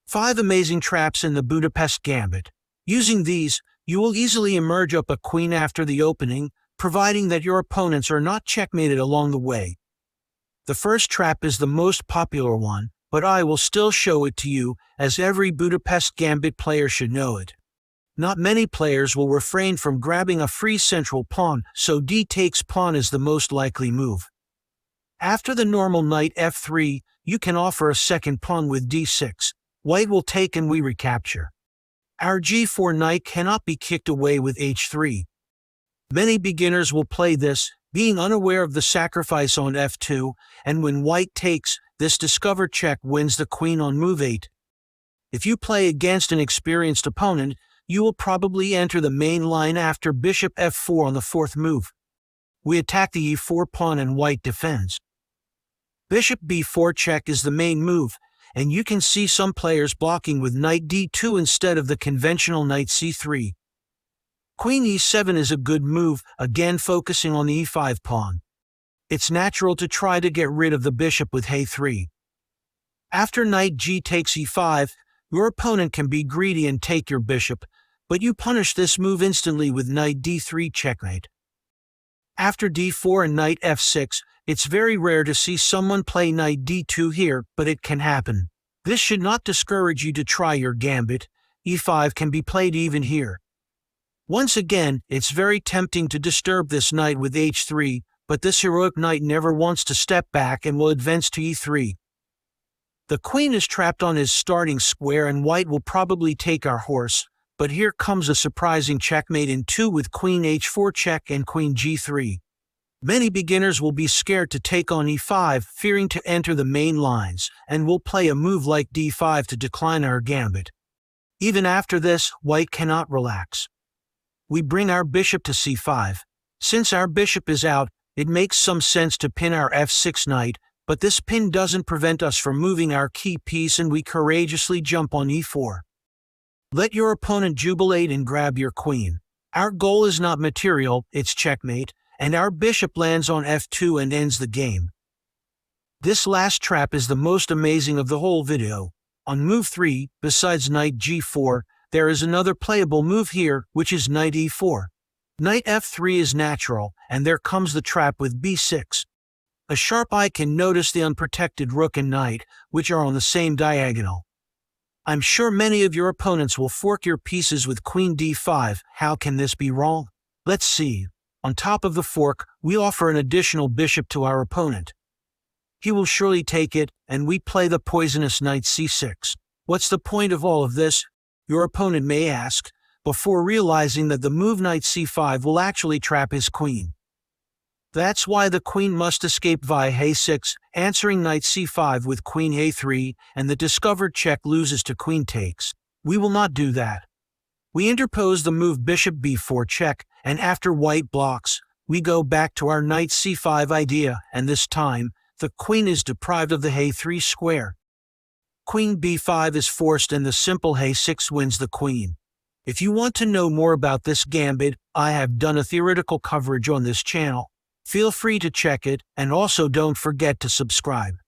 5 amazing traps in the Budapest Gambit. Using these, you will easily emerge up a queen after the opening, providing that your opponents are not checkmated along the way. The first trap is the most popular one, but I will still show it to you, as every Budapest Gambit player should know it. Not many players will refrain from grabbing a free central pawn, so d takes pawn is the most likely move. After the normal knight f3, you can offer a second pawn with d6. White will take and we recapture. Our g4 knight cannot be kicked away with h3. Many beginners will play this, being unaware of the sacrifice on f2, and when white takes, this discovered check wins the queen on move 8. If you play against an experienced opponent, you will probably enter the main line after bishop f4 on the 4th move. We attack the e4 pawn and white defends. Bishop b4 check is the main move, and you can see some players blocking with knight d2 instead of the conventional knight c3. Queen e7 is a good move, again focusing on the e5 pawn. It's natural to try to get rid of the bishop with a3. After knight g takes e5, your opponent can be greedy and take your bishop, but you punish this move instantly with knight d3 checkmate. After d4 and knight f6, it's very rare to see someone play knight d2 here, but it can happen. This should not discourage you to try your gambit. e5 can be played even here. Once again, it's very tempting to disturb this knight with h3, but this heroic knight never wants to step back and will advance to e3. The queen is trapped on his starting square and white will probably take our horse, but here comes a surprising checkmate in 2 with queen h4 check and queen g3. Many beginners will be scared to take on e5, fearing to enter the main lines, and will play a move like d5 to decline our gambit. Even after this, white cannot relax. We bring our bishop to c5. Since our bishop is out, it makes some sense to pin our f6 knight, but this pin doesn't prevent us from moving our key piece and we courageously jump on e4. Let your opponent jubilate and grab your queen. Our goal is not material, it's checkmate, and our bishop lands on f2 and ends the game. This last trap is the most amazing of the whole video. On move 3, besides knight g4, there is another playable move here, which is knight e4. Knight f3 is natural, and there comes the trap with b6. A sharp eye can notice the unprotected rook and knight, which are on the same diagonal. I'm sure many of your opponents will fork your pieces with queen d5. How can this be wrong? Let's see. On top of the fork, we offer an additional bishop to our opponent. He will surely take it, and we play the poisonous knight c6. What's the point of all of this? Your opponent may ask, before realizing that the move knight c5 will actually trap his queen. That's why the queen must escape via a6, answering knight c5 with queen a3, and the discovered check loses to queen takes. We will not do that. We interpose the move bishop b4 check, and after white blocks, we go back to our knight c5 idea, and this time, the queen is deprived of the a3 square. Queen b5 is forced and the simple a6 wins the queen. If you want to know more about this gambit, I have done a theoretical coverage on this channel. Feel free to check it, and also don't forget to subscribe.